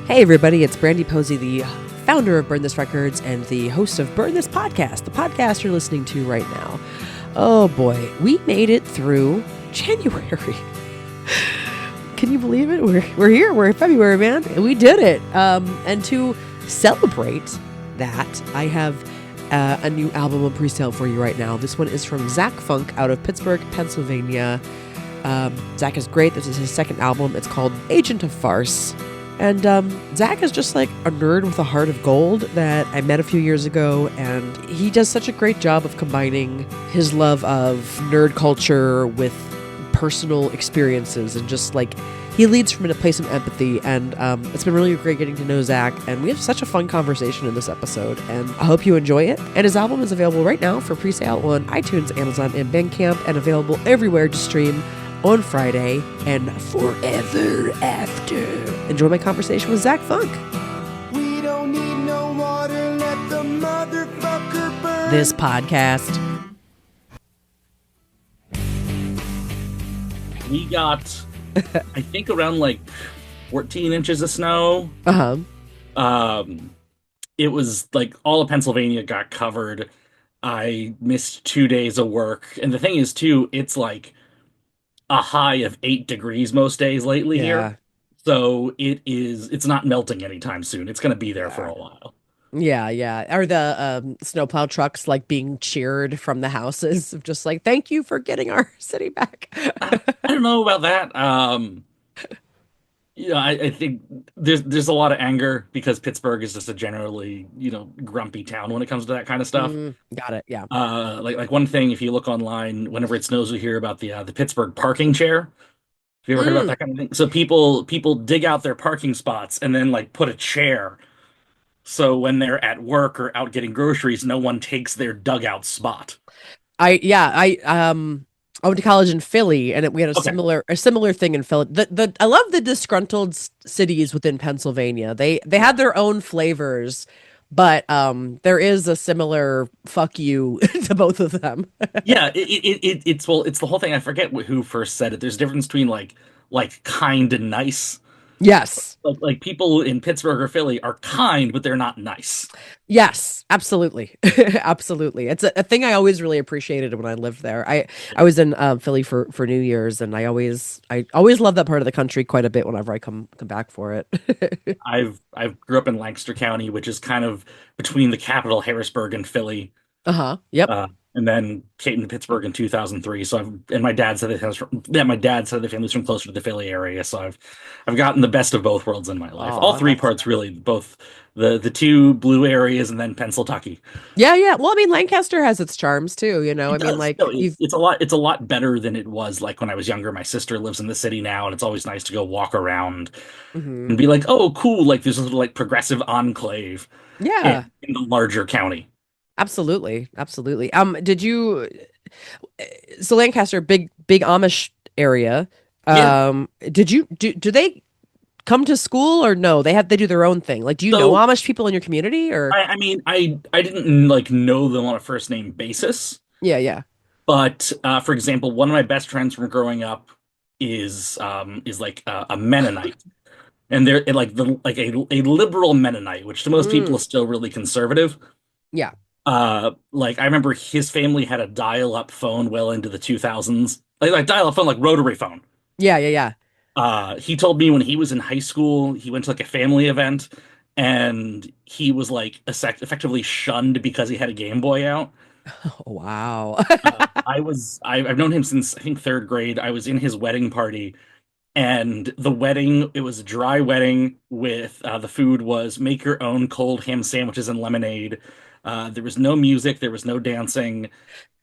Hey everybody, it's Brandie Posey, the founder of Burn This Records and the host of Burn This Podcast, the podcast you're listening to right now. Oh boy, we made it through January. Can you believe it? We're here. We're in February, man. We did it. And to celebrate that, I have a new album on pre-sale for you right now. This one is from Zach Funk out of Pittsburgh, Pennsylvania. Zach is great. This is his second album. It's called Agent of Farce. And Zach is just like a nerd with a heart of gold that I met a few years ago, and he does such a great job of combining his love of nerd culture with personal experiences, and just like he leads from a place of empathy. And it's been really great getting to know Zach, and we have such a fun conversation in this episode, and I hope you enjoy it. And his album is available right now for pre-sale on iTunes, Amazon, and Bandcamp, and available everywhere to stream on Friday and forever after. Enjoy my conversation with Zach Funk. We don't need no water, let the motherfucker burn. This podcast. We got, I think, around like 14 inches of snow. It was like all of Pennsylvania got covered. I missed 2 days of work. And the thing is, too, it's like a high of 8 degrees most days lately here. So it's not melting anytime soon. It's going to be there for a while. Yeah. Are the snowplow trucks like being cheered from the houses of just like, thank you for getting our city back? I don't know about that. I think there's a lot of anger because Pittsburgh is just a generally, grumpy town when it comes to that kind of stuff. Got it. Yeah. Like one thing, if you look online, whenever it snows, we hear about the Pittsburgh parking chair. Have you ever heard about that kind of thing? So people dig out their parking spots and then like put a chair. So when they're at work or out getting groceries, no one takes their dugout spot. I went to college in Philly, and we had a similar thing in Philly. I love the disgruntled cities within Pennsylvania. They had their own flavors, but there is a similar fuck you to both of them. Yeah, it's the whole thing. I forget who first said it. There's a difference between like kind and nice. Yes. Like people in Pittsburgh or Philly are kind, but they're not nice. Yes, absolutely. Absolutely. It's a thing I always really appreciated when I lived there. I was in Philly for New Year's, and I always love that part of the country quite a bit whenever I come back for it. I've grew up in Lancaster County, which is kind of between the capital Harrisburg and Philly. Yep. And then came to Pittsburgh in 2003. So my dad said my dad said the family's from closer to the Philly area. So I've gotten the best of both worlds in my life. All three parts, really, both the two blue areas and then Pennsylvania. Yeah. Well, I mean, Lancaster has its charms too. It's a lot better than it was like when I was younger. My sister lives in the city now, and it's always nice to go walk around and be like, oh, cool. Like there's a little like progressive enclave. Yeah. In the larger county. Absolutely. So Lancaster, big Amish area. Yeah. Do they come to school or no? They do their own thing. Like, do you know Amish people in your community or? I mean, I didn't like know them on a first name basis. Yeah. But for example, one of my best friends from growing up is like a Mennonite. And they're like a liberal Mennonite, which to most people is still really conservative. Yeah. Like I remember his family had a dial-up phone well into the 2000s, like dial-up phone, like rotary phone. Yeah. He told me when he was in high school, he went to like a family event, and he was like effectively shunned because he had a Game Boy out. Oh, wow. I've known him since I think third grade. I was in his wedding party. And the wedding, it was a dry wedding with the food was make your own cold ham sandwiches and lemonade. There was no music. There was no dancing.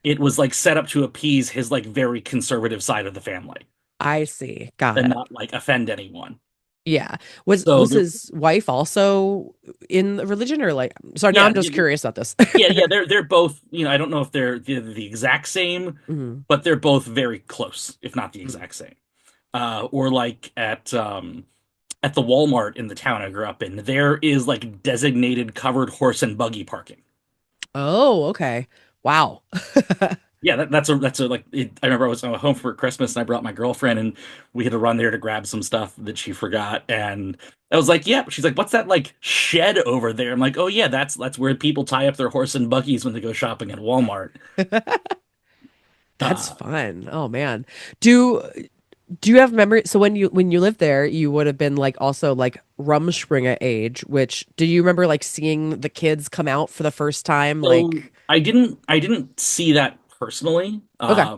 It was like set up to appease his like very conservative side of the family. I see. Got and it. not like offend anyone. Yeah. Was his wife also in the religion or like, sorry, now I'm just curious about this. yeah. They're both, I don't know if they're the exact same, but they're both very close, if not the exact same. Or like at the Walmart in the town I grew up in, there is like designated covered horse and buggy parking. Oh, okay. Wow. Yeah, that's a like. I remember I was home for Christmas and I brought my girlfriend and we had to run there to grab some stuff that she forgot. And I was like, "Yeah." She's like, "What's that like shed over there?" I'm like, "Oh yeah, that's where people tie up their horse and buggies when they go shopping at Walmart." That's Uh, fun. Oh man. Do do you have memory? So when you lived there, you would have been like also like Rumspringa age, which do you remember like seeing the kids come out for the first time? so Like, I didn't see that personally. okay.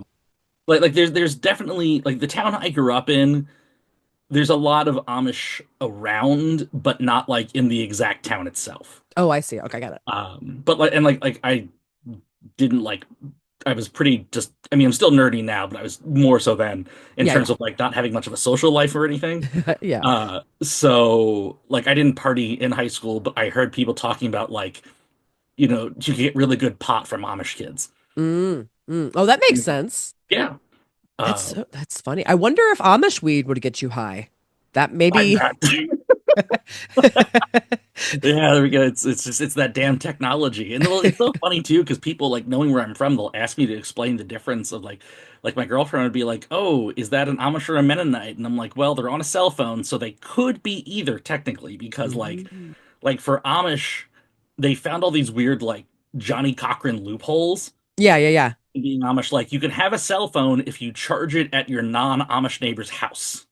Like there's definitely like the town I grew up in. There's a lot of Amish around, but not like in the exact town itself. Oh, I see. Okay, got it. But like and like I didn't like I was pretty just I mean I'm still nerdy now, but I was more so then in Yeah, terms yeah. of like not having much of a social life or anything. Yeah. So like I didn't party in high school, but I heard people talking about like, you get really good pot from Amish kids. Oh, that makes sense. Yeah. Uh That's funny. I wonder if Amish weed would get you high. That I'm maybe. not Yeah, there we go. It's just it's that damn technology. And well, it's so funny too, because people like knowing where I'm from, they'll ask me to explain the difference of like my girlfriend would be like, "Oh, is that an Amish or a Mennonite?" And I'm like, "Well, they're on a cell phone, so they could be either technically, because Mm. like for Amish, they found all these weird like Johnny Cochran loopholes Yeah, yeah, yeah. in being Amish. Like you can have a cell phone if you charge it at your non-Amish neighbor's house.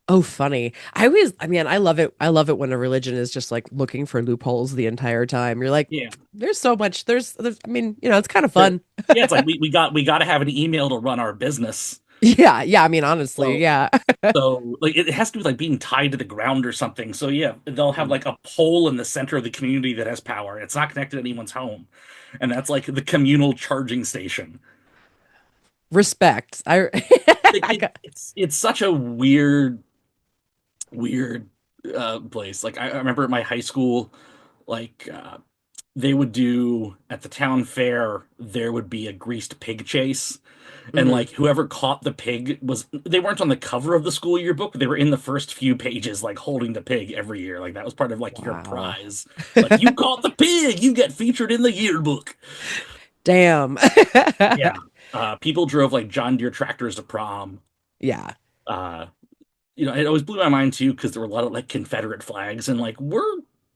Oh, funny. I mean, I love it. I love it when a religion is just like looking for loopholes the entire time. You're like, Yeah. there's so much. There's I mean, it's kind of There- fun. Yeah, it's like we got to have an email to run our business. Yeah, yeah. I mean, honestly, So yeah. So like it has to be like being tied to the ground or something. So yeah, they'll have like a pole in the center of the community that has power. It's not connected to anyone's home. And that's like the communal charging station. Respect. It, I it, got, it's such a weird place. Like I remember at my high school, like they would do at the town fair, there would be a greased pig chase. And mhm. like whoever caught the pig they weren't on the cover of the school yearbook, they were in the first few pages, like holding the pig every year. Like that was part of like your Wow. prize. Like you caught the pig, you get featured in the yearbook. Damn. Yeah. People drove like John Deere tractors to prom. Yeah. Uh, it always blew my mind too, because there were a lot of like Confederate flags, and like we're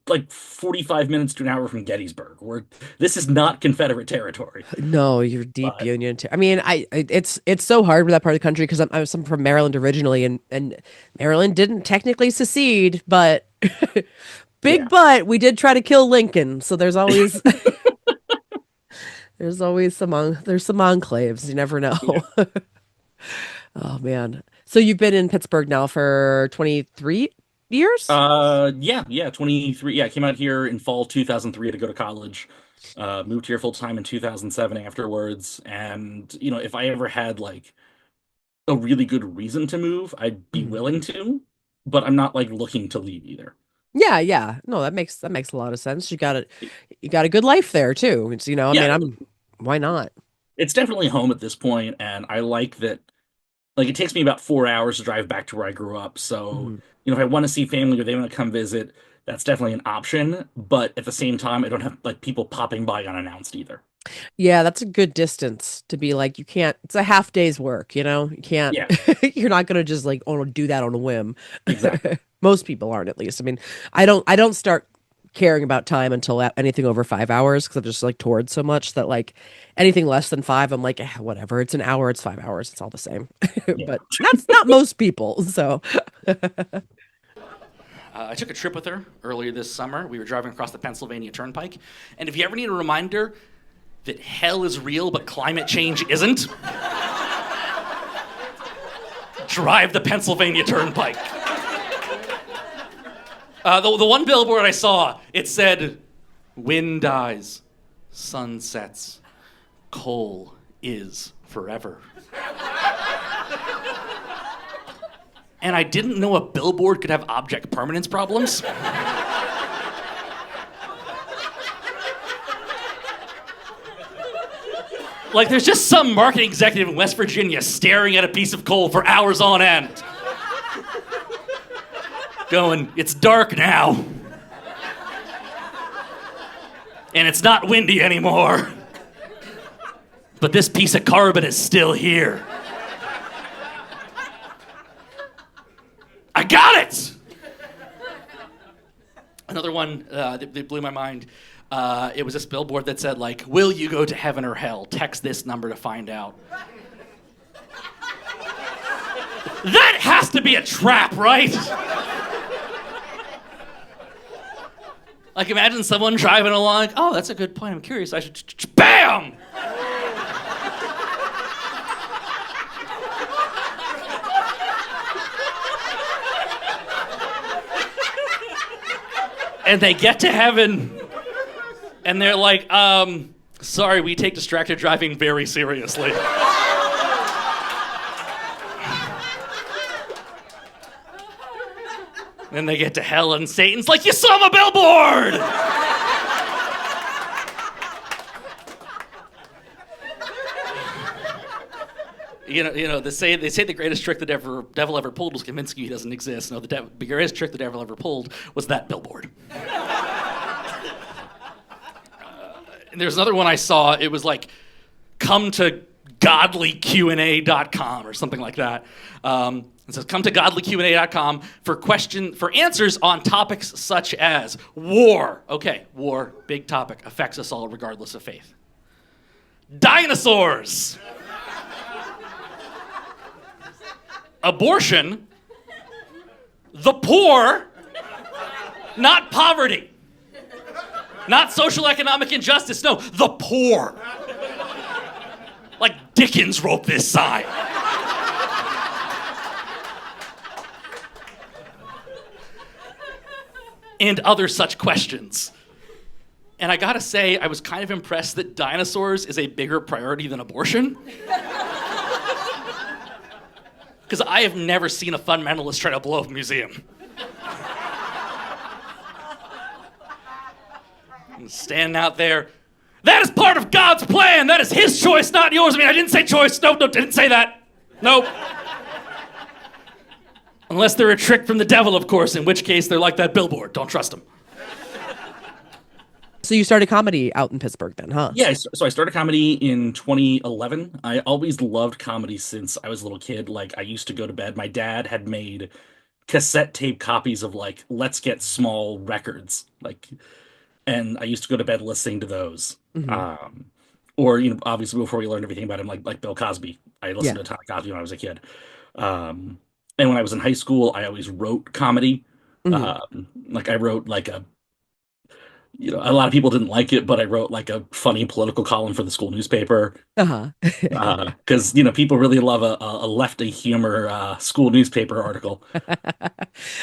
like 45 minutes to an hour from Gettysburg. This is not Confederate territory. No, you're deep But union too. I mean, it's so hard with that part of the country because I'm from Maryland originally, and Maryland didn't technically secede, but big yeah. but we did try to kill Lincoln. So there's always there's some enclaves. You never know. Yeah. Oh man. So you've been in Pittsburgh now for 23 years? Yeah, 23. Yeah, I came out here in fall 2003 to go to college. Moved here full time in 2007 afterwards. And, if I ever had like a really good reason to move, I'd be Mhm. willing to, but I'm not like looking to leave either. Yeah, yeah. No, that makes a lot of sense. You got a good life there too. It's, I Yeah, mean, why not? it's definitely home at this point, and I like that. Like, it takes me about 4 hours to drive back to where I grew up. So, Mhm. if I want to see family or they want to come visit, that's definitely an option. But at the same time, I don't have like people popping by unannounced either. Yeah, that's a good distance to be like, you can't, it's a half day's work, You can't, Yeah, you're not gonna just like, oh, do that on a whim. exactly. Most people aren't, at least. I mean, I don't start caring about time until anything over 5 hours because I'm just like toured so much that like anything less than five, I'm like, whatever. It's an hour, it's 5 hours, it's all the same. Yeah. But that's not most people. So, I took a trip with her earlier this summer. We were driving across the Pennsylvania Turnpike. And if you ever need a reminder that hell is real but climate change isn't, drive the Pennsylvania Turnpike. The one billboard I saw, it said, "Wind dies, sun sets, coal is forever." And I didn't know a billboard could have object permanence problems. Like, there's just some marketing executive in West Virginia staring at a piece of coal for hours on end. Going, "It's dark now. And it's not windy anymore." But this piece of carbon is still here. I got it! Another one that blew my mind. It was this billboard that said, like, will you go to heaven or hell? Text this number to find out. That has to be a trap, right? Like, imagine someone driving along, oh, that's a good point, I'm curious, I should, BAM! And they get to heaven, and they're like, sorry, we take distracted driving very seriously. Then they get to hell, and Satan's like, you saw my billboard! You know, they say the greatest trick the devil ever pulled was convincing you he doesn't exist. No, the greatest trick the devil ever pulled was that billboard. And there's another one I saw. It was like, come to godlyqa.com or something like that. It says, come to godlyqa.com for answers on topics such as war. Okay, war, big topic, affects us all regardless of faith. Dinosaurs. Abortion. The poor. Not poverty. Not social economic injustice. No, the poor. Like Dickens wrote this sign. And other such questions. And I gotta say, I was kind of impressed that dinosaurs is a bigger priority than abortion. Because I have never seen a fundamentalist try to blow up a museum. I'm standing out there. That is part of God's plan. That is his choice, not yours. I mean, I didn't say choice. No, didn't say that. Nope. Unless they're a trick from the devil, of course, in which case they're like that billboard. Don't trust them. So you started comedy out in Pittsburgh then, huh? Yeah, so I started comedy in 2011. I always loved comedy since I was a little kid. Like, I used to go to bed. My dad had made cassette tape copies of, like, Let's Get Small records. Like, and I used to go to bed listening to those. Mm-hmm. Or, you know, obviously before we learned everything about him, like Bill Cosby. I listened to a ton of Cosby when I was a kid. And when I was in high school, I always wrote comedy. Mm-hmm. Like, I wrote, like, you know, a lot of people didn't like it, but I wrote like a funny political column for the school newspaper. Because, you know, people really love a lefty humor school newspaper article.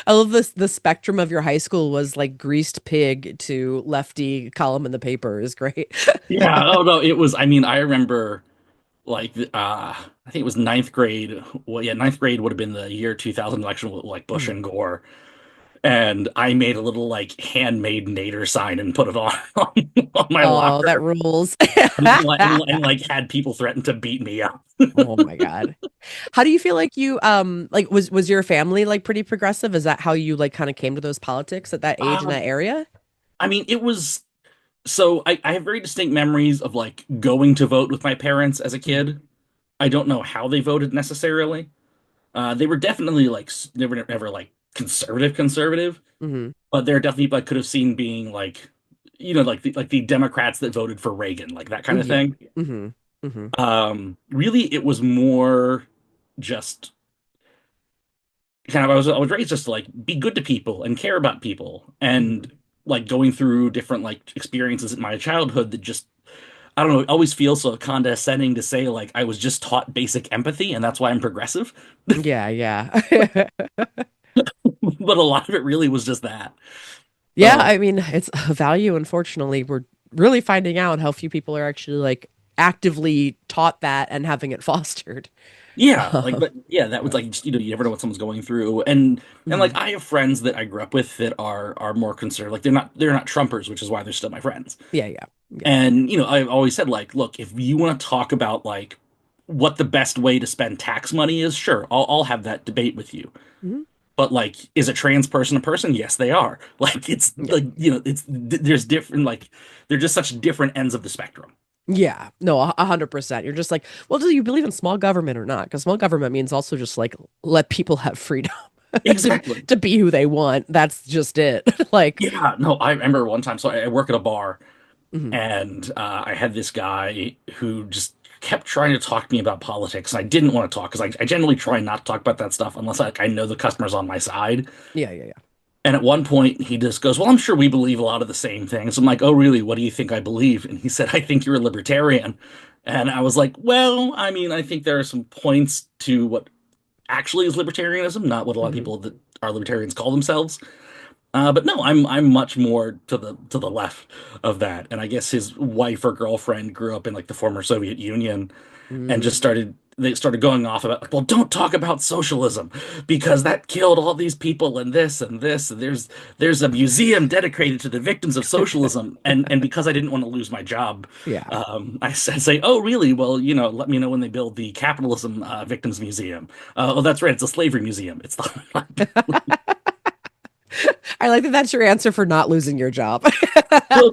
I love this. The spectrum of your high school was like greased pig to lefty column in the paper is great. Yeah. Oh, no, it was. I mean, I remember like, I think it was ninth grade. Well, yeah, ninth grade would have been the year 2000 election with like Bush and Gore. And I made a little like handmade Nader sign and put it on my locker. Oh, that rules. and like had people threaten to beat me up. Oh my God. How do you feel like you like was your family like pretty progressive? Is that how you like kind of came to those politics at that age in that area? I mean, it was so I have very distinct memories of like going to vote with my parents as a kid. I don't know how they voted necessarily. They were definitely like they were never like conservative, mm-hmm. But there are definitely people I could have seen being like, you know, like the Democrats that voted for Reagan, like that kind of thing. Mm-hmm. Mm-hmm. Really, it was more just kind of I was raised just to like be good to people and care about people, and like going through different like experiences in my childhood that just I don't know, it always feels so condescending to say like I was just taught basic empathy and that's why I'm progressive. Yeah. But a lot of it really was just that. Yeah, I mean, it's a value. Unfortunately, we're really finding out how few people are actually like actively taught that and having it fostered. Yeah, like, but yeah, that was like, you know, you never know what someone's going through, and like I have friends that I grew up with that are more conservative. Like they're not Trumpers, which is why they're still my friends. Yeah. And you know, I've always said like, look, if you want to talk about like what the best way to spend tax money is, sure, I'll have that debate with you. Mm-hmm. But like, is a trans person a person? Yes, they are. Like, it's like, you know, there's different, like, they're just such different ends of the spectrum. Yeah, no, 100%. You're just like, well, do you believe in small government or not? Because small government means also just like let people have freedom to Exactly. to be who they want. That's just it. Like, Yeah, no, I remember one time. So I work at a bar, mhm, and I had this guy who just kept trying to talk to me about politics, and I didn't want to talk because I generally try not to talk about that stuff unless I know the customer's on my side. yeah, yeah, yeah. And at one point, he just goes, "Well, I'm sure we believe a lot of the same things." I'm like, "Oh, really? What do you think I believe?" And he said, "I think you're a libertarian." And I was like, "Well, I mean, I think there are some points to what actually is libertarianism, not what a lot of Mhm. people that are libertarians call themselves." But no, I'm much more to the left of that. And I guess his wife or girlfriend grew up in like the former Soviet Union and just Mm. started going off about like, well, don't talk about socialism because that killed all these people and this and this. And there's a museum dedicated to the victims of socialism. And because I didn't want to lose my job, Yeah. I say, oh, really? Well, let me know when they build the capitalism victims museum. Oh, that's right. It's a slavery museum. It's the I like that that's your answer for not losing your job. Well,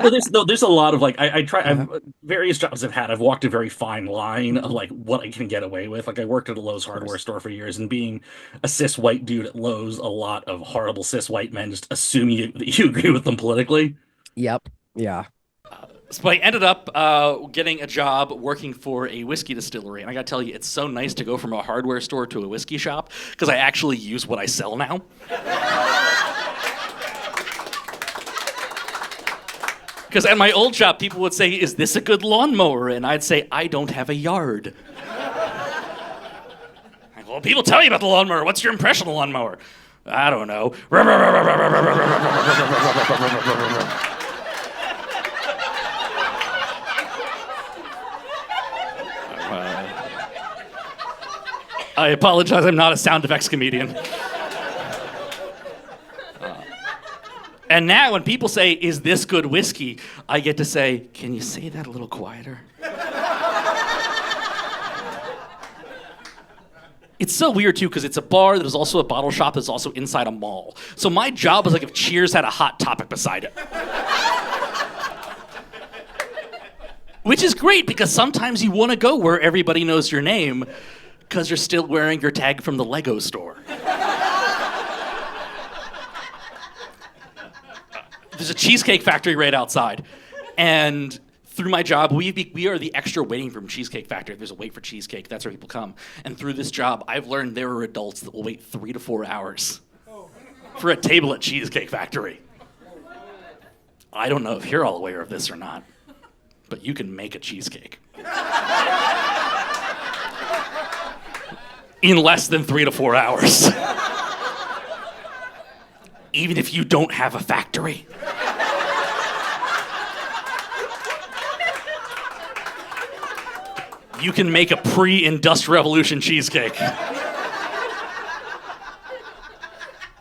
there's a lot of like I try Uh, various jobs I've had. I've walked a very fine line of like what I can get away with. Like I worked at a Lowe's of hardware course. store for years, and being a cis white dude at Lowe's, a lot of horrible cis white men just assume that you agree with them politically. Yep. Yeah. So I ended up getting a job working for a whiskey distillery, and I got to tell you, it's so nice to go from a hardware store to a whiskey shop because I actually use what I sell now. Because at my old shop, people would say, "Is this a good lawnmower?" And I'd say, "I don't have a yard." Like, well, people tell you about the lawnmower. What's your impression of the lawnmower? I don't know. I apologize, I'm not a sound effects comedian. And now when people say, "Is this good whiskey?" I get to say, "Can you say that a little quieter?" It's so weird too, because it's a bar that is also a bottle shop that's also inside a mall. So my job is like if Cheers had a Hot Topic beside it. Which is great because sometimes you want to go where everybody knows your name because you're still wearing your tag from the Lego store. There's a cheesecake factory right outside. And through my job, we are the extra waiting room Cheesecake Factory. If there's a wait for cheesecake, that's where people come. And through this job, I've learned there are adults that will wait 3 to 4 hours for a table at Cheesecake Factory. I don't know if you're all aware of this or not, but you can make a cheesecake in less than 3 to 4 hours. Even if you don't have a factory. You can make a pre-industrial revolution cheesecake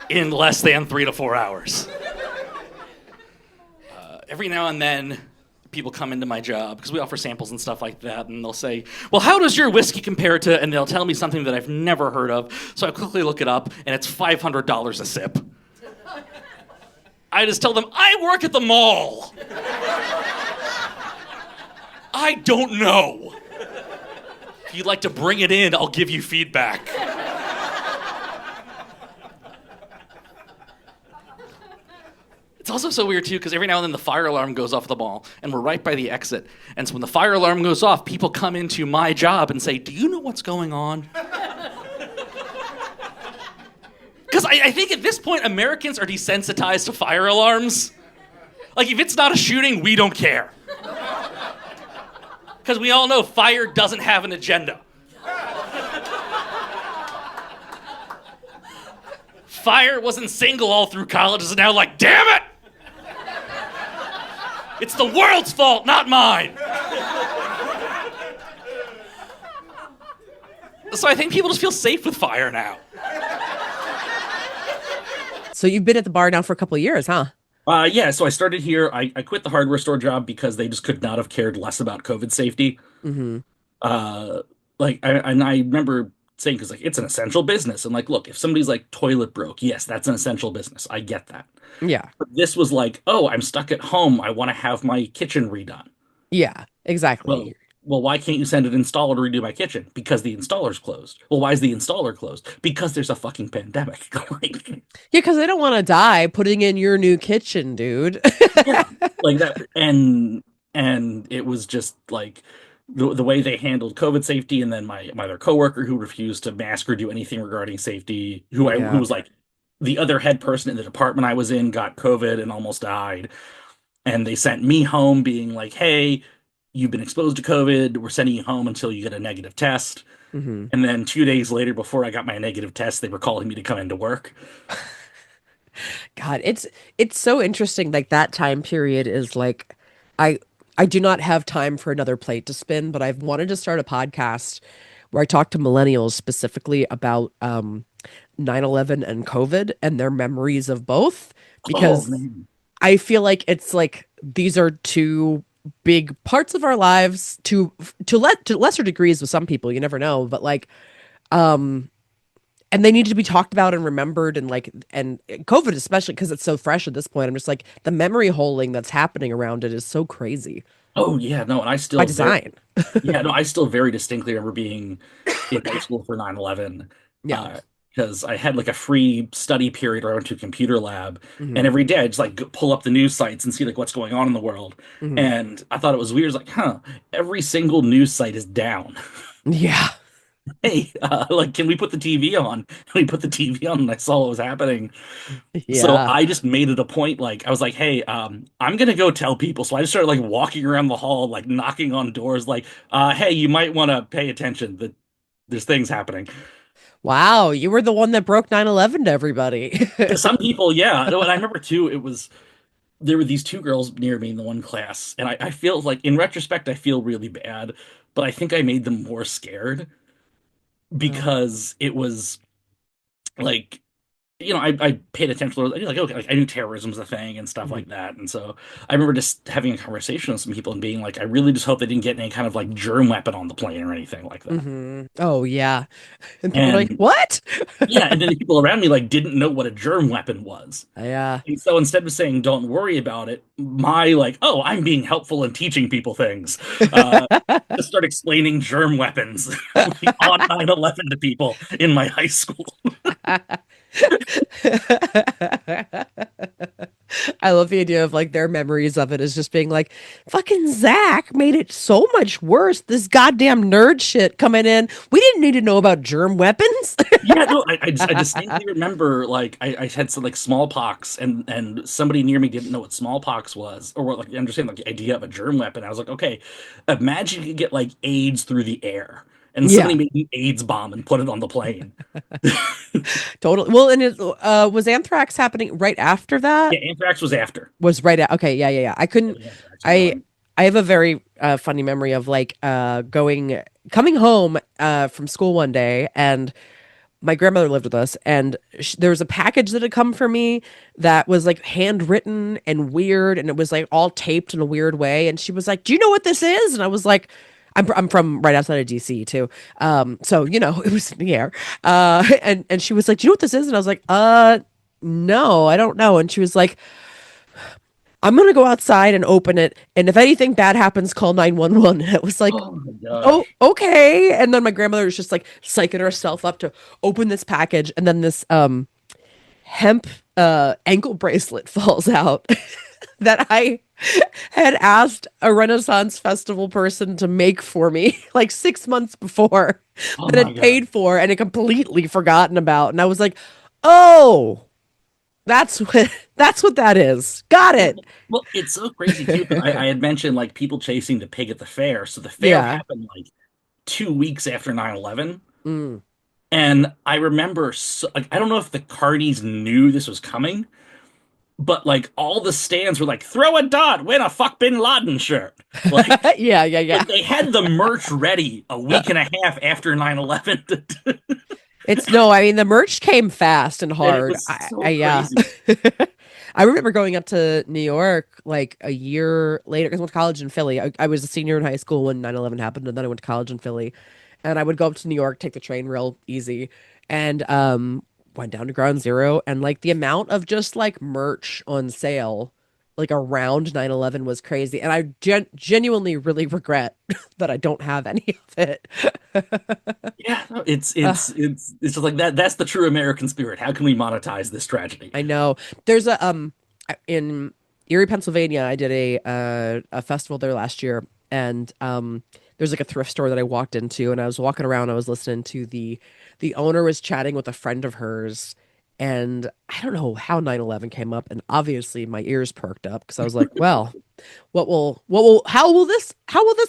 in less than 3 to 4 hours. Every now and then, people come into my job, because we offer samples and stuff like that, and they'll say, "Well, how does your whiskey compare to," and they'll tell me something that I've never heard of, so I quickly look it up, and it's $500 a sip. I just tell them, "I work at the mall. I don't know. If you'd like to bring it in, I'll give you feedback." It's also so weird, too, because every now and then the fire alarm goes off at the mall, and we're right by the exit. And so when the fire alarm goes off, people come into my job and say, "Do you know what's going on?" Because I think at this point, Americans are desensitized to fire alarms. Like, if it's not a shooting, we don't care. Because we all know fire doesn't have an agenda. Fire wasn't single all through college, is now like, damn it! It's the world's fault, not mine. So I think people just feel safe with fire now. So you've been at the bar now for a couple of years, huh? Yeah, so I started here. I quit the hardware store job because they just could not have cared less about COVID safety. Mm-hmm. And I remember saying, because like it's an essential business, and like, look, if somebody's like toilet broke, yes, that's an essential business. I get that. Yeah. But this was like, oh, I'm stuck at home. I want to have my kitchen redone. Yeah, Well, exactly. well, why can't you send an installer to redo my kitchen? Because the installer's closed. Well, why is the installer closed? Because there's a fucking pandemic. Like, Yeah, because they don't want to die putting in your new kitchen, dude. yeah, like that, and it was just like the way they handled COVID safety, and then my other coworker who refused to mask or do anything regarding safety, who Yeah. was like the other head person in the department I was in, got COVID and almost died, and they sent me home being like, "Hey, you've been exposed to COVID. We're sending you home until you get a negative test." Hmm. And then 2 days later, before I got my negative test, they were calling me to come into work. God, it's so interesting. Like that time period is like, I I do not have time for another plate to spin, but I've wanted to start a podcast where I talk to millennials specifically about 9/11 and COVID and their memories of both, Oh because man. I feel like it's like these are two big parts of our lives to lesser degrees with some people, you never know, but like and they need to be talked about and remembered, and like and COVID especially because it's so fresh at this point. I'm just like the memory holding that's happening around it is so crazy Oh yeah, no, and I by still very design. yeah, no, I still very distinctly remember being in high school for 9/11, Yeah. because I had like a free study period where I went to a computer lab, and Hmm. every day I'd just like pull up the news sites and see like what's going on in the world. Hmm. And I thought it was weird. It's like, huh, every single news site is down. Yeah. Hey, like, can we put the TV on? Can we put the TV on? And I saw what was happening. So Yeah. I just made it a point, like, I was like, hey, I'm gonna go tell people. So I just started like walking around the hall, like knocking on doors, like, hey, you might want to pay attention that there's things happening. Wow, you were the one that broke 9/11 to everybody. To some people, yeah. No, and I remember too, it was there were these two girls near me in the one class, and I feel like in retrospect, I feel really bad, but I think I made them more scared Oh. because it was like I paid attention to like okay, like I knew terrorism's a thing and stuff Mhm. like that. And so I remember just having a conversation with some people and being like, I really just hope they didn't get any kind of like germ weapon on the plane or anything like that. Hmm. Oh yeah. And they were like, And "What?" yeah, and then the people around me like didn't know what a germ weapon was. Yeah. And so instead of saying don't worry about it, my like, oh, I'm being helpful and teaching people things. Uh to start explaining germ weapons like, on 9/11 to people in my high school. I love the idea of like their memories of it as just being like, fucking Zach made it so much worse. This goddamn nerd shit coming in. We didn't need to know about germ weapons. Yeah, no, I distinctly remember like I had some like smallpox and somebody near me didn't know what smallpox was or what like understand like the idea of a germ weapon. I was like, okay, imagine you could get like AIDS through the air and somebody Yeah, made an AIDS bomb and put it on the plane. totally. Well, and it was anthrax happening right after that? Yeah, anthrax was after. Was right at okay, yeah, yeah, yeah. I Yeah, couldn't the anthrax I one. I have a very funny memory of like going coming home from school one day, and my grandmother lived with us, and there was a package that had come for me that was like handwritten and weird, and it was like all taped in a weird way, and she was like, "Do you know what this is?" And I was like, I'm from right outside of DC too. So it was in the air. And she was like, "Do you know what this is?" And I was like, no, I don't know." And she was like, "I'm gonna go outside and open it, and if anything bad happens, call 911." And it was like, Oh my "Oh, gosh. okay." And then my grandmother was just like psyching herself up to open this package, and then this hemp ankle bracelet falls out that I had asked a Renaissance Festival person to make for me like 6 months before, Oh that my had God. paid for and had completely forgotten about. And I was like, "Oh, that's what that is. Got Well, it." well, it's so crazy too because I had mentioned like people chasing the pig at the fair. So the fair Yeah. happened like 2 weeks after 9/11. Mm. And I remember, so, like, I don't know if the Cardis knew this was coming, but like all the stands were like, throw a dot, win a fuck Bin Laden shirt. Like, Yeah, yeah, yeah. like they had the merch ready a week and a half after 9/11. It's no, I mean the merch came fast and And it hard. was I so yeah. crazy. I remember going up to New York like a year later because I went to college in Philly. I was a senior in high school when 9/11 happened, and then I went to college in Philly. And I would go up to New York, take the train real easy, and went down to Ground Zero, and like the amount of just like merch on sale, like around 9/11 was crazy. And I genuinely really regret that I don't have any of it. Yeah, no, it's Ugh, it's it's it's just like that. That's the true American spirit. How can we monetize this tragedy? I know. There's a in Erie, Pennsylvania, I did a festival there last year, and there's like a thrift store that I walked into, and I was walking around, I was listening to the owner was chatting with a friend of hers, and I don't know how 9/11 came up, and obviously my ears perked up because I was like, well, how will this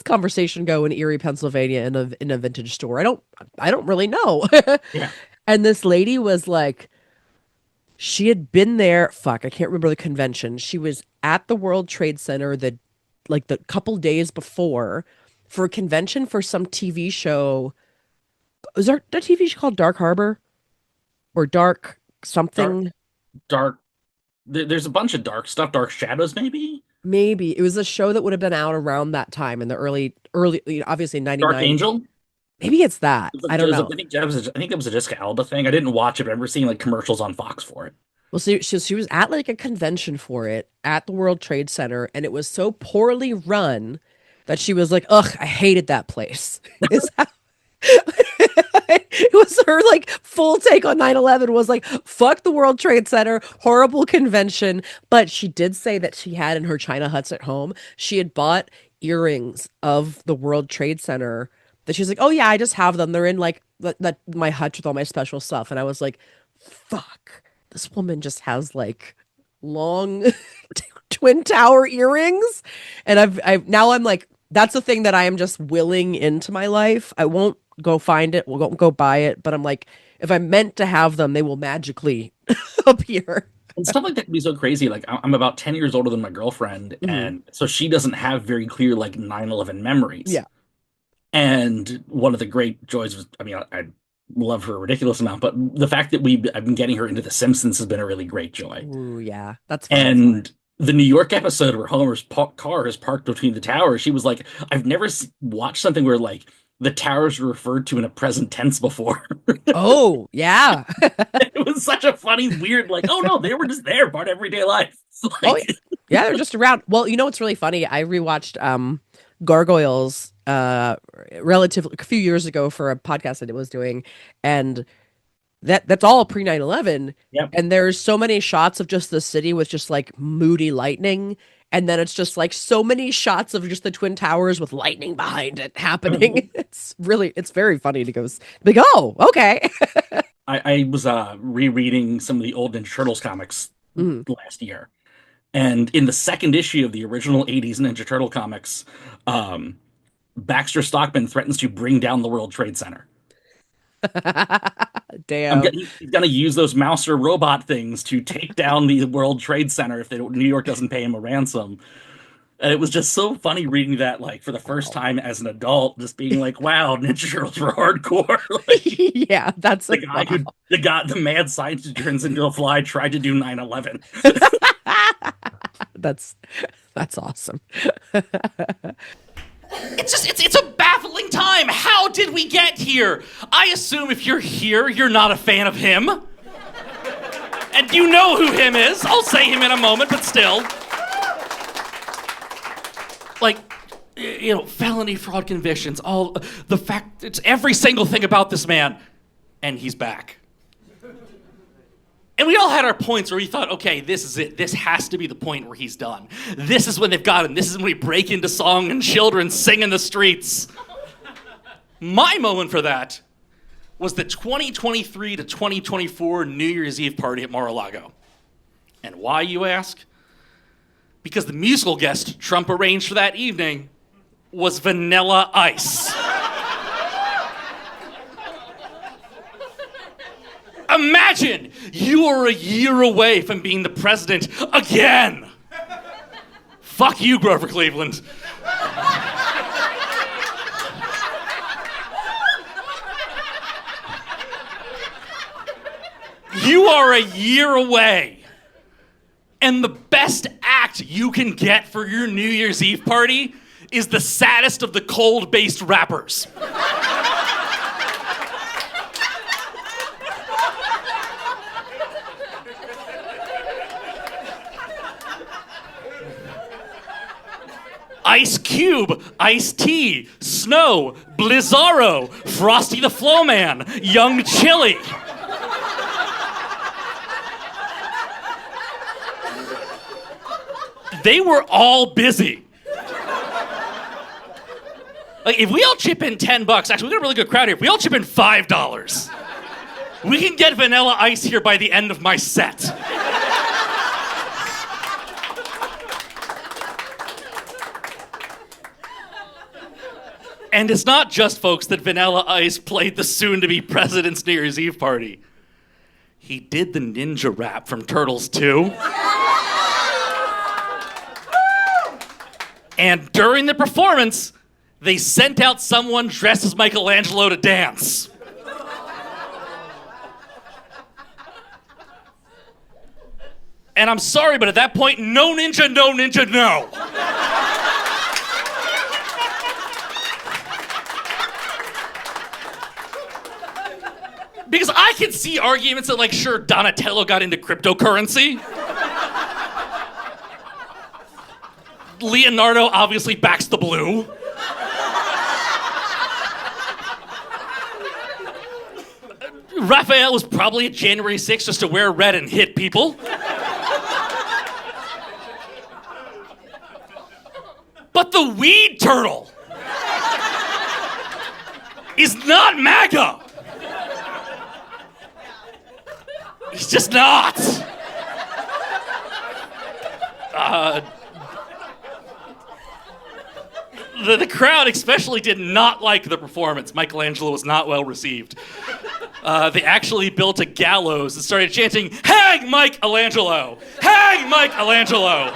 conversation go in Erie, Pennsylvania in a vintage store? I don't really know. Yeah. And this lady was like, she had been there. Fuck, I can't remember the convention. She was at the World Trade Center the couple days before for a convention for some TV show. Was there a TV show called Dark Harbor or Dark Dark, something? dark. There's a bunch of dark stuff. Dark Shadows, maybe. Maybe it was a show that would have been out around that time in the early, obviously Dark 99. Angel. Maybe it's that. It was I don't know. I think it was a Jessica Alba thing. I didn't watch it, but I remember seeing like commercials on Fox for it. Well, see, she was at like a convention for it at the World Trade Center, and it was so poorly run that she was like, "Ugh, I hated that place." Is how it was her like full take on 9/11 was like, "Fuck the World Trade Center, horrible convention." But she did say that she had in her China huts at home, she had bought earrings of the World Trade Center. That she's like, "Oh yeah, I just have them. They're in like my hutch with all my special stuff." And I was like, "Fuck." This woman just has like long twin tower earrings. And I've now I'm like, that's a thing that I am just willing into my life. I won't go find it, won't go buy it, but I'm like, if I'm meant to have them, they will magically appear. And stuff like that can be so crazy. Like I'm about 10 years older than my girlfriend, Mhm. and so she doesn't have very clear like 9/11 memories. Yeah. And one of the great joys was, I mean, I love her a ridiculous amount, but the fact that I've been getting her into The Simpsons has been a really great joy. Ooh, yeah. That's fun. And the New York episode where Homer's car is parked between the towers, she was like, I've never watched something where like the towers were referred to in a present tense before. Oh, yeah. It was such a funny, weird, like, oh no, they were just there, part of everyday life. Oh, Like, yeah, they're just around. Well, you know what's really funny? I rewatched Gargoyles relatively a few years ago for a podcast that it was doing, and that's all pre 9/11. yep. And there's so many shots of just the city with just like moody lightning, and then it's just like so many shots of just the twin towers with lightning behind it happening. It's very funny to go like, oh, okay. I was rereading some of the old Ninja Turtles comics Mhm. last year. And in the second issue of the original 80s Ninja Turtle comics, Baxter Stockman threatens to bring down the World Trade Center. Damn. He's going to use those Mouser robot things to take down the World Trade Center if New York doesn't pay him a ransom. And it was just so funny reading that, like, for the first time as an adult, just being like, wow, Ninja Turtles were hardcore. Like, Yeah, that's the like, guy who, the mad scientist who turns into a fly tried to do 9/11. that's awesome. It's a baffling time. How did we get here? I assume if you're here, you're not a fan of him. And you know who him is. I'll say him in a moment, but still. Like, you know, felony fraud convictions, all the fact, it's every single thing about this man. And he's back. And we all had our points where we thought, okay, this is it. This has to be the point where he's done. This is when they've got him. This is when we break into song and children sing in the streets. My moment for that was the 2023 to 2024 New Year's Eve party at Mar-a-Lago. And why, you ask? Because the musical guest Trump arranged for that evening was Vanilla Ice. Imagine you are a year away from being the president again. Fuck you, Grover Cleveland. You are a year away. And the best act you can get for your New Year's Eve party is the saddest of the cold-based rappers. Ice Cube, Ice Tea, Snow, Blizzaro, Frosty the Flowman, Young Chili. They were all busy. Like, if we all chip in $10, actually, we got a really good crowd here. If we all chip in $5, we can get Vanilla Ice here by the end of my set. And it's not just, folks, that Vanilla Ice played the soon-to-be president's New Year's Eve party. He did the ninja rap from Turtles 2. And during the performance, they sent out someone dressed as Michelangelo to dance. And I'm sorry, but at that point, no ninja, no ninja, no. Because I can see arguments that, like, sure, Donatello got into cryptocurrency. Leonardo obviously backs the blue. Raphael was probably at January 6th just to wear red and hit people. But the weed turtle is not MAGA. He's just not. The crowd especially did not like the performance. Michelangelo was not well received. They actually built a gallows and started chanting, "Hang Michelangelo! Hang Michelangelo!"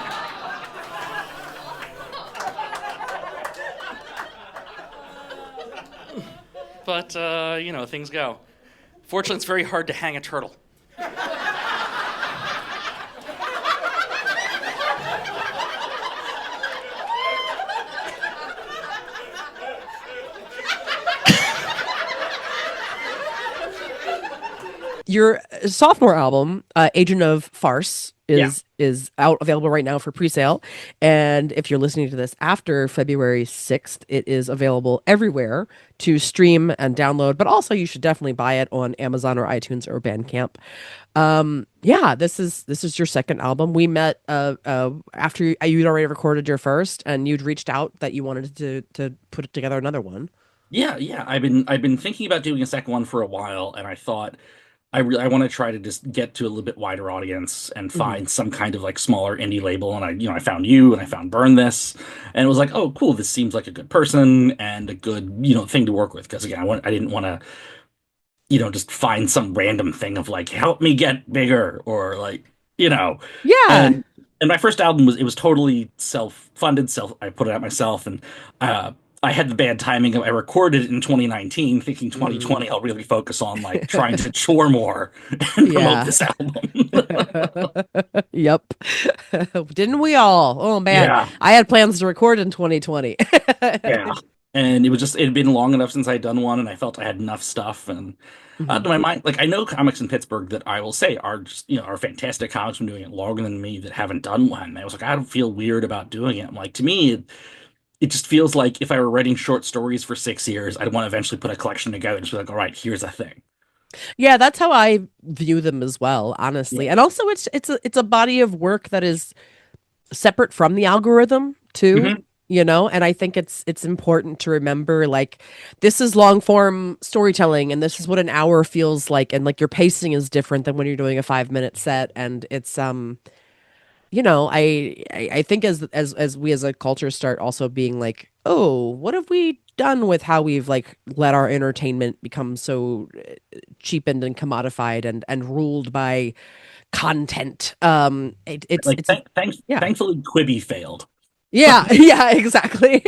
But, you know, things go. Fortunately, it's very hard to hang a turtle. Your sophomore album, Agent of Farce, is out, available right now for pre-sale. And if you're listening to this after February 6th, it is available everywhere to stream and download. But also, you should definitely buy it on Amazon or iTunes or Bandcamp. This is your second album. We met after you'd already recorded your first, and you'd reached out that you wanted to put together another one. Yeah. I've been thinking about doing a second one for a while, and I thought I want to try to just get to a little bit wider audience and find some kind of like smaller indie label. And I found you, and I found Burn This, and it was like, oh, cool, this seems like a good person and a good, thing to work with. Because again, I didn't want to, just find some random thing of like, help me get bigger, or like, Yeah. And my first album was totally self-funded. I put it out myself, and I had the bad timing of I recorded it in 2019, thinking 2020 I'll really focus on like trying to chore more and promote this album. Yep. Didn't we all? Oh man. Yeah. I had plans to record in 2020. Yeah. And it had been long enough since I'd done one, and I felt I had enough stuff. And to my mind, like, I know comics in Pittsburgh that I will say are just, are fantastic comics from doing it longer than me that haven't done one. And I was like, I don't feel weird about doing it. I'm like, to me, it just feels like if I were writing short stories for 6 years, I'd want to eventually put a collection together and just be like, all right, here's a thing. Yeah, that's how I view them as well, honestly. Yeah. And also it's a body of work that is separate from the algorithm too, and I think it's important to remember, like, this is long form storytelling, and this is what an hour feels like, and like your pacing is different than when you're doing a 5-minute set, and it's I think as we as a culture start also being like, oh, what have we done with how we've like let our entertainment become so cheapened and commodified and ruled by content. Thankfully Quibi failed. Yeah, exactly.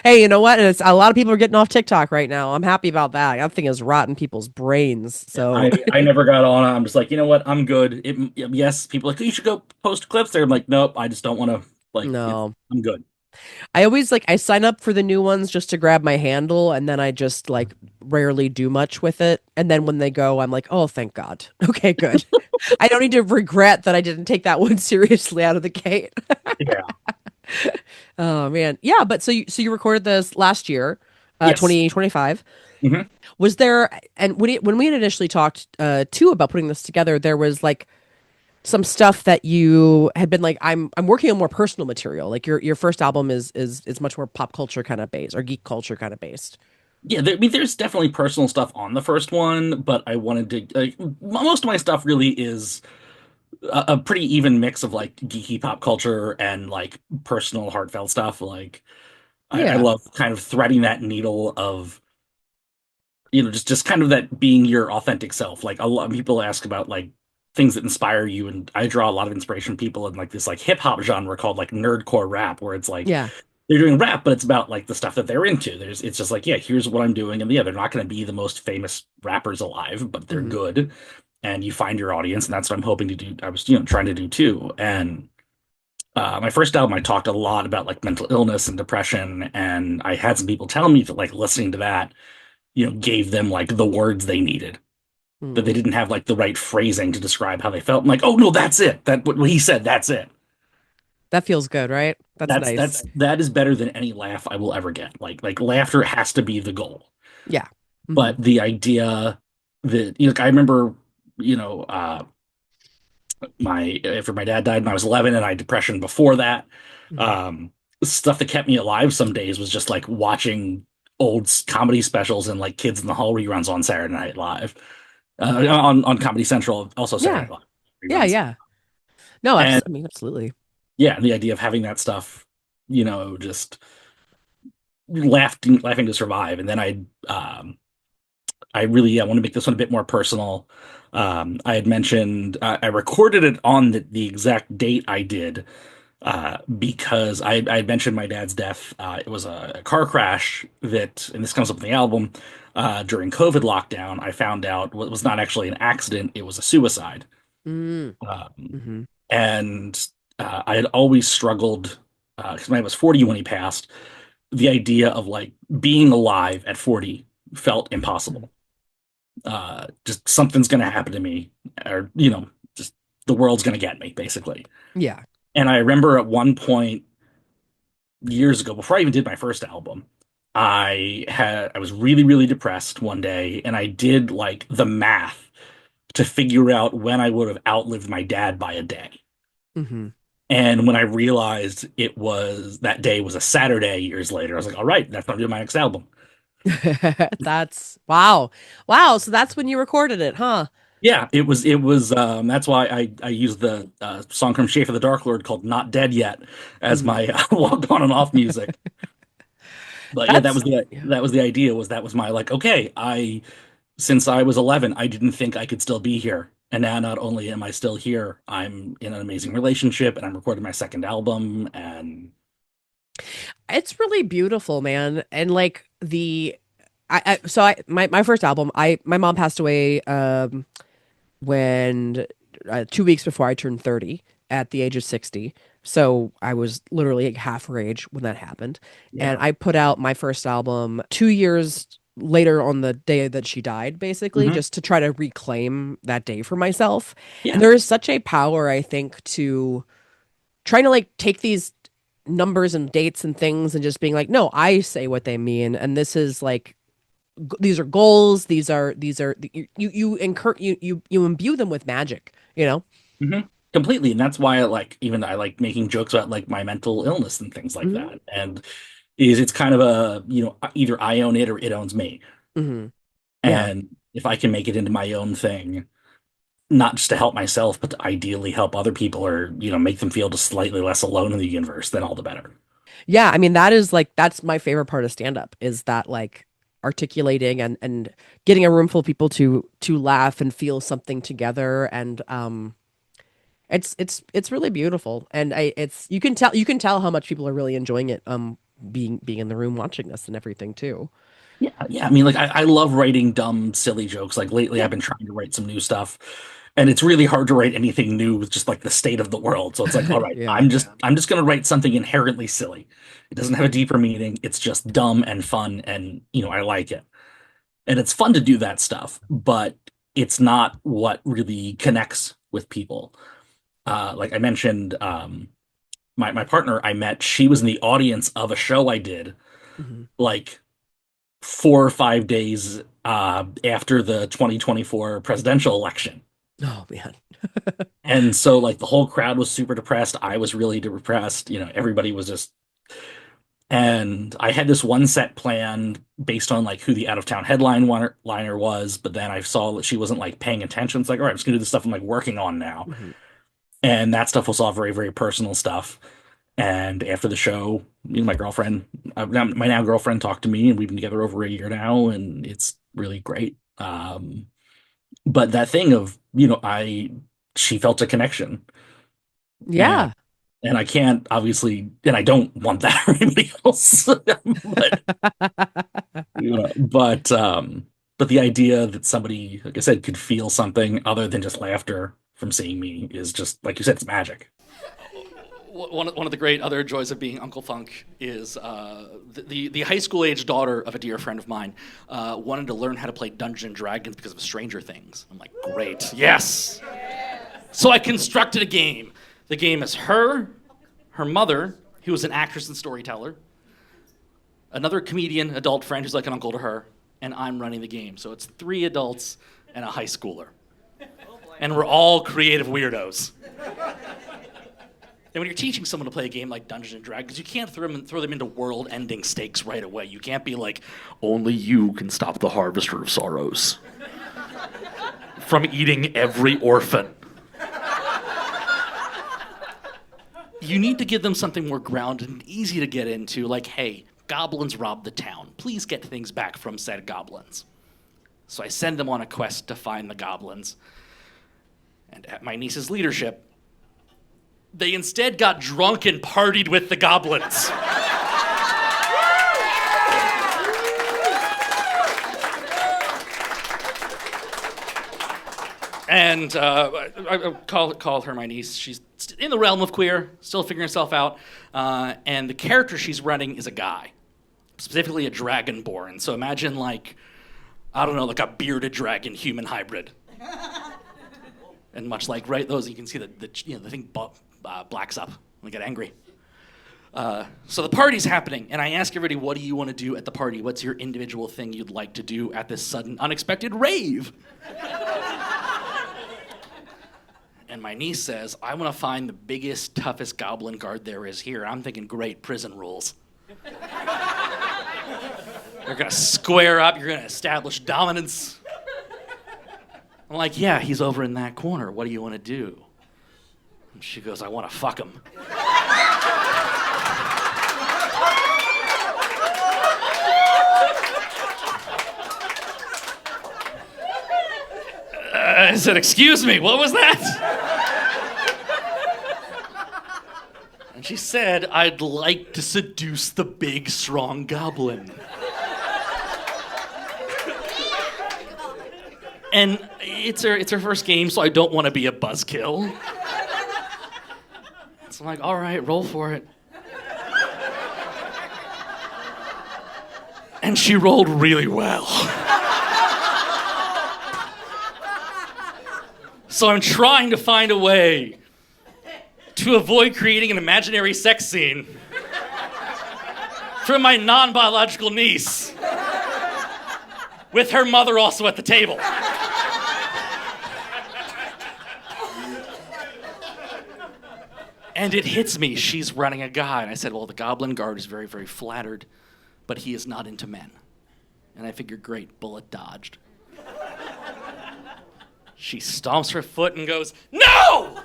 Hey, you know what? And a lot of people are getting off TikTok right now. I'm happy about that. That thing is rotting people's brains. So I never got on. I'm just like, you know what? I'm good. Yes, people are like, you should go post clips there. I'm like, nope, I just don't want to. Like, no, I'm good. I always I sign up for the new ones just to grab my handle, and then I just like rarely do much with it. And then when they go, I'm like, oh, thank God. Okay, good. I don't need to regret that I didn't take that one seriously out of the gate. Yeah. Oh man. Yeah, but so you recorded this last year, Yes. 2025. Hmm. Was there, and when we had initially talked too about putting this together, there was like some stuff that you had been like, I'm working on more personal material. Like your first album is much more pop culture kind of based or geek culture kind of based. Yeah, I mean, there's definitely personal stuff on the first one, but I wanted to like most of my stuff really is a pretty even mix of like geeky pop culture and like personal heartfelt stuff. Like I Yeah. love kind of threading that needle of just kind of that being your authentic self. Like a lot of people ask about like things that inspire you, and I draw a lot of inspiration from people in like this like hip hop genre called like nerdcore rap, where it's like Yeah. they're doing rap, but it's about like the stuff that they're into. It's just like, yeah, here's what I'm doing, and yeah, they're not going to be the most famous rappers alive, but they're Hmm. good, and you find your audience, and that's what I'm hoping to do. I was trying to do too, and my first album, I talked a lot about like mental illness and depression, and I had some people tell me that like listening to that gave them like the words they needed, that they Hmm. didn't have like the right phrasing to describe how they felt. I'm like, oh no, that's it. That what he said, that's it. That feels good, right? That's nice. That is better than any laugh I will ever get. Like laughter has to be the goal. Yeah. Hmm. But the idea that like I remember, you know, uh my after my dad died when I was 11 and I had depression before that. Hmm. Um Stuff that kept me alive some days was just like watching old comedy specials and like Kids in the Hall reruns on Saturday Night Live. On Comedy Central, also Saturday Yeah. Night Live Yeah. reruns. Yeah. No, And I mean, absolutely. yeah, the idea of having that stuff, just laughing to survive. And then I really want to make this one a bit more personal. I had mentioned I recorded it on the exact date I did because I had mentioned my dad's death. It was a car crash that, and this comes up in the album, during COVID lockdown. I found out what was not actually an accident; it was a suicide. Mm. Um, Hmm. and I had always struggled because I was 40 when he passed. The idea of like being alive at 40 felt impossible. Just something's going to happen to me, or just the world's going to get me, basically. Yeah. And I remember at one point years ago, before I even did my first album, I was really, really depressed one day, and I did like the math to figure out when I would have outlived my dad by a day. Hmm. And when I realized that day was a Saturday years later, I was like, all right, that's when I'm doing my next album. That's wow. Wow. So that's when you recorded it, huh? Yeah, that's why I used the song from Schaefer the Dark Lord called Not Dead Yet as Hmm. my walk on and off music. But yeah, That's yeah. that was the idea, was that was my like, okay, I since I was 11, I didn't think I could still be here. And now not only am I still here, I'm in an amazing relationship and I'm recording my second album, and It's really beautiful, man. And like my first album, my mom passed away when 2 weeks before I turned 30 at the age of 60. So I was literally like half her age when that happened. And yeah. I put out my first album 2 years later on the day that she died, basically, Hmm. just to try to reclaim that day for myself. And Yeah. there is such a power, I think, to trying to like take these numbers and dates and things and just being like, no, I say what they mean. And this is like, these are goals. These are you imbue them with magic, you know? Hmm. Completely. And that's why I like making jokes about like my mental illness and things like Hmm. that. And it's kind of a, either I own it or it owns me. Hmm. Yeah. And if I can make it into my own thing, not just to help myself, but to ideally help other people, or, make them feel just slightly less alone in the universe, then all the better. Yeah. I mean, that is like, that's my favorite part of stand up is that like articulating and getting a room full of people to laugh and feel something together. And, it's really beautiful. And you can tell how much people are really enjoying it, being in the room watching this and everything too. Yeah, yeah. I mean, like I love writing dumb, silly jokes. Like lately, Yeah. I've been trying to write some new stuff, and it's really hard to write anything new with just like the state of the world. So it's like, all right, Yeah. I'm just gonna write something inherently silly. It doesn't have a deeper meaning. It's just dumb and fun, and I like it. And it's fun to do that stuff, but it's not what really connects with people. Like I mentioned, my partner I met, she was in the audience of a show I did Mhm. like 4 or 5 days after the 2024 presidential election. Oh man. And so like the whole crowd was super depressed. I was really depressed. Everybody was just, and I had this one set planned based on like who the out of town liner was, but then I saw that she wasn't like paying attention. It's like, all right, I'm just gonna do the stuff I'm like working on now. Mhm. And that stuff was all very, very personal stuff. And after the show, my girlfriend, my now girlfriend, talked to me, and we've been together over a year now, and it's really great. But that thing of, she felt a connection, Yeah. and I can't obviously, and I don't want that for anybody else. but but the idea that somebody, like I said, could feel something other than just laughter from seeing me is just, like you said, it's magic. One of the great other joys of being Uncle Funk is the high school age daughter of a dear friend of mine wanted to learn how to play Dungeons and Dragons because of Stranger Things. I'm like, great, yes. So I constructed a game. The game is her mother, who was an actress and storyteller, another comedian, adult friend who's like an uncle to her, and I'm running the game. So it's 3 adults and a high schooler. And we're all creative weirdos. And when you're teaching someone to play a game like Dungeons and Dragons, you can't throw them into world-ending stakes right away. You can't be like, only you can stop the Harvester of Sorrows from eating every orphan. You need to give them something more grounded and easy to get into, like, hey, goblins robbed the town. Please get things back from said goblins. So I send them on a quest to find the goblins. And at my niece's leadership, they instead got drunk and partied with the goblins. And I call her my niece. She's in the realm of queer, still figuring herself out. And the character she's running is a guy, specifically a dragonborn. So imagine like, I don't know, like a bearded dragon human hybrid. And much like, right, those, you can see the thing blacks up when they get angry. So the party's happening, and I ask everybody, what do you want to do at the party? What's your individual thing you'd like to do at this sudden, unexpected rave? And my niece says, I want to find the biggest, toughest goblin guard there is here. I'm thinking, great, prison rules. You're going to square up, you're going to establish dominance. I'm like, yeah, he's over in that corner. What do you want to do? And she goes, I want to fuck him. I said, excuse me, what was that? And she said, I'd like to seduce the big, strong goblin. And it's her first game, so I don't want to be a buzzkill. So I'm like, all right, roll for it. And she rolled really well. So I'm trying to find a way to avoid creating an imaginary sex scene for my non-biological niece, with her mother also at the table. And it hits me, she's running a guy. And I said, well, the goblin guard is very, very flattered, but he is not into men. And I figured, great, bullet dodged. She stomps her foot and goes, no!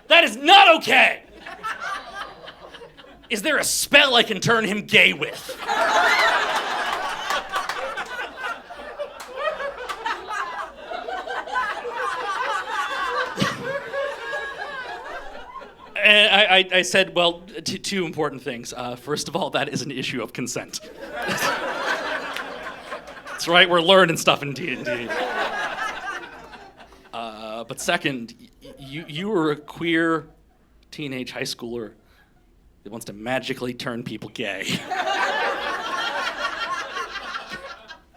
That is not okay! Is there a spell I can turn him gay with? And I said, well, two important things. First of all, that is an issue of consent. That's right, we're learning stuff in D&D. But second, you were a queer teenage high schooler that wants to magically turn people gay.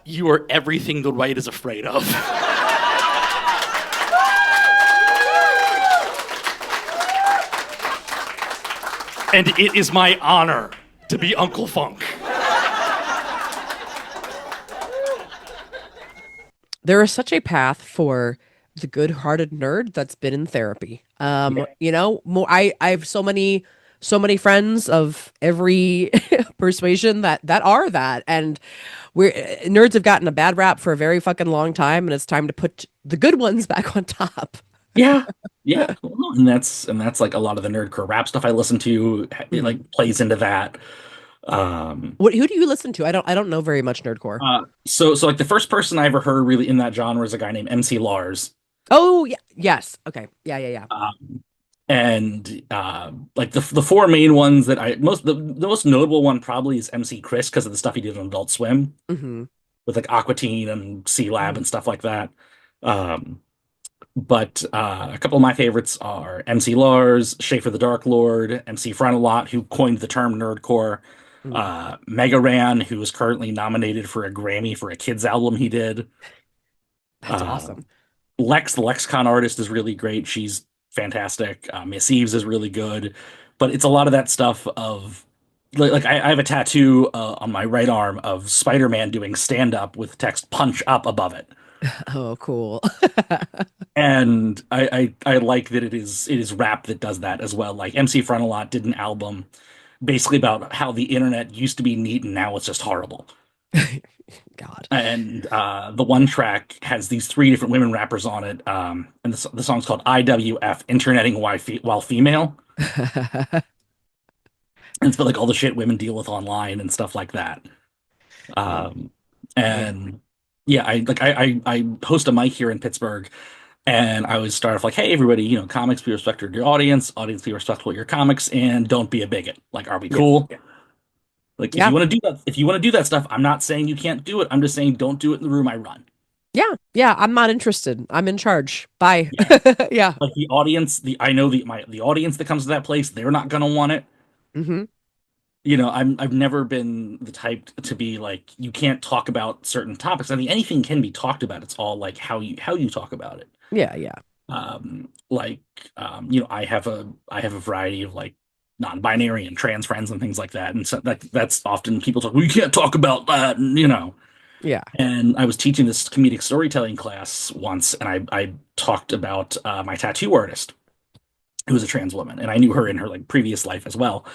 You are everything the right is afraid of. and it is my honor to be Uncle Funk. There is such a path for the good-hearted nerd that's been in therapy. You know, I have so many friends of every persuasion that are that, and we're nerds have gotten a bad rap for a very fucking long time, and it's time to put the good ones back on top. Yeah, yeah, well, and that's like a lot of the nerdcore rap stuff I listen to. It like plays into that. Um, Who do you listen to? I don't know very much nerdcore. so like the first person I ever heard really in that genre is a guy named MC Lars. Oh yeah, yes, okay, yeah. And like the four main ones that the most notable one probably is MC Chris because of the stuff he did on Adult Swim Hmm. with like Aqua Teen and C Lab and stuff like that. Um, but a couple of my favorites are MC Lars, Schaefer the Dark Lord, MC Frontalot, who coined the term nerdcore, Mega Ran, who is currently nominated for a Grammy for a kids album he did. That's Uh, awesome. Lex, the Lexicon artist, is really great. She's fantastic. Miss Eves is really good, but it's a lot of that stuff of like I have a tattoo on my right arm of Spider-Man doing stand up with text "punch up" above it, Oh, cool. and I like that it is rap that does that as well. Like MC Frontalot did an album basically about how the internet used to be neat and now it's just horrible. God. And the one track has these three different women rappers on it, and the song's called IWF, Interneting While Female. And it's about like all the shit women deal with online and stuff like that. Um, Yeah. and yeah, I host a mic here in Pittsburgh, and I always start off like, hey everybody, comics be respectful of your audience be respectful of your comics, and don't be a bigot. Like, are we Yeah. cool? Like, if Yeah. you want to do that, stuff, I'm not saying you can't do it. I'm just saying don't do it in the room I run. Yeah. Yeah. I'm not interested. I'm in charge. Bye. Yeah. Yeah. Like the audience, I know the audience that comes to that place, they're not gonna want it. Hmm. I've never been the type to be like, you can't talk about certain topics. I mean, anything can be talked about. It's all like how you talk about it. Yeah. Yeah. Like I have a variety of like non-binary and trans friends and things like that. And so that's often people talk, well, you can't talk about that, Yeah. And I was teaching this comedic storytelling class once, and I talked about my tattoo artist, who was a trans woman, and I knew her in her like previous life as well.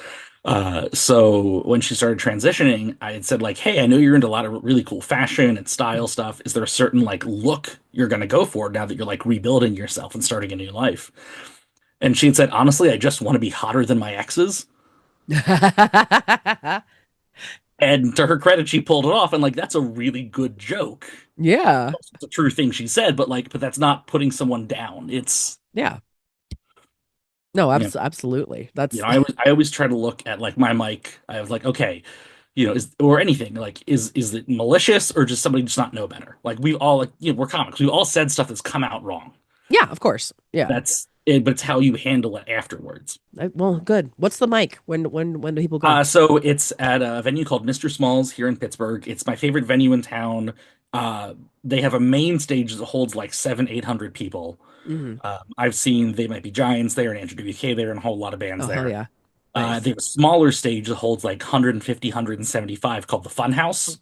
So when she started transitioning, I had said like, "Hey, I know you're into a lot of really cool fashion and style stuff. Is there a certain like look you're gonna go for now that you're like rebuilding yourself and starting a new life?" And she had said, "Honestly, I just want to be hotter than my exes." And to her credit, she pulled it off, and like that's a really good joke. Yeah. It's a true thing she said, but that's not putting someone down. It's Yeah. No, you know, absolutely. That's I always try to look at like my mic. I was like, okay, is or anything like is it malicious or just somebody just not know better? Like we all like we're comics. We all said stuff that's come out wrong. yeah, of course. Yeah. That's it, but it's how you handle it afterwards. Well, good. What's the mic? When do people go? So it's at a venue called Mr. Smalls here in Pittsburgh. It's my favorite venue in town. They have a main stage that holds like 800 people. Hmm. I've seen They Might Be Giants there and Andrew WK there and a whole lot of bands Oh, there. hell yeah. Nice. They have a smaller stage that holds like 150, 175 called the Fun House.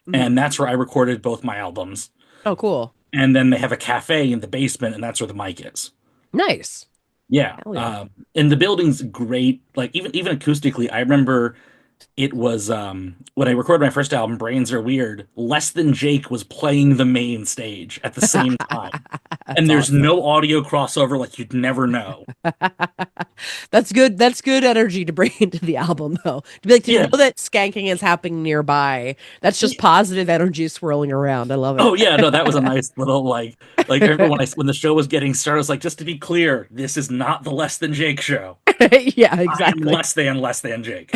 Mhm. And that's where I recorded both my albums. Oh, cool. And then they have a cafe in the basement, and that's where the mic is. Nice. Yeah. Hell yeah. And the building's great. Like even acoustically, I remember it was when I recorded my first album, Brains Are Weird, Less Than Jake was playing the main stage at the same time. That's And there's awesome. no audio crossover, like you'd never know. That's good. That's good energy to bring into the album, though. To be like, to Yeah. know that skanking is happening nearby. That's just positive energy swirling around. I love it. Oh yeah, no, that was a nice little like I remember when the show was getting started, I was like, just to be clear, this is not the Less Than Jake show. Yeah, I'm exactly. less than Jake.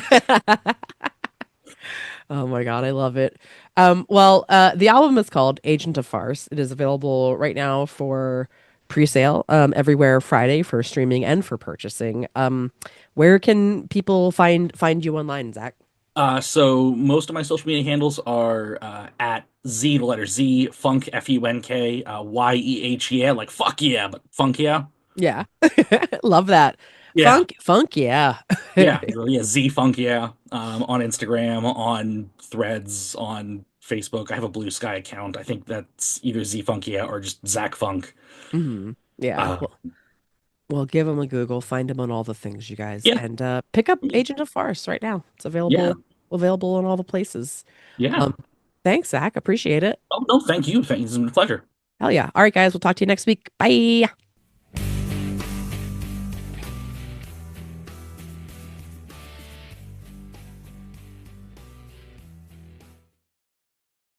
Oh my God, I love it. Well, the album is called Agent of Farce. It is available right now for pre-sale, everywhere Friday for streaming and for purchasing. Where can people find you online, Zach? So most of my social media handles are at Z, the letter Z, Funk, FUNK, YEH, yeah, like fuck yeah, but funk yeah. Yeah, love that. Yeah. Funk, yeah. Yeah, yeah, Z Funk, yeah. On Instagram, on Threads, on Facebook. I have a Blue Sky account. I think that's either Z Funk, yeah, or just Zach Funk. Yeah. Uh, Well, give them a Google, find them on all the things, you guys, yeah, and pick up Agent of Farce right now. It's yeah, available in all the places. yeah. Um, thanks, Zach. Appreciate it. Oh no, thank you. Thank you. It's been a pleasure. Hell yeah. All right, guys. We'll talk to you next week. Bye.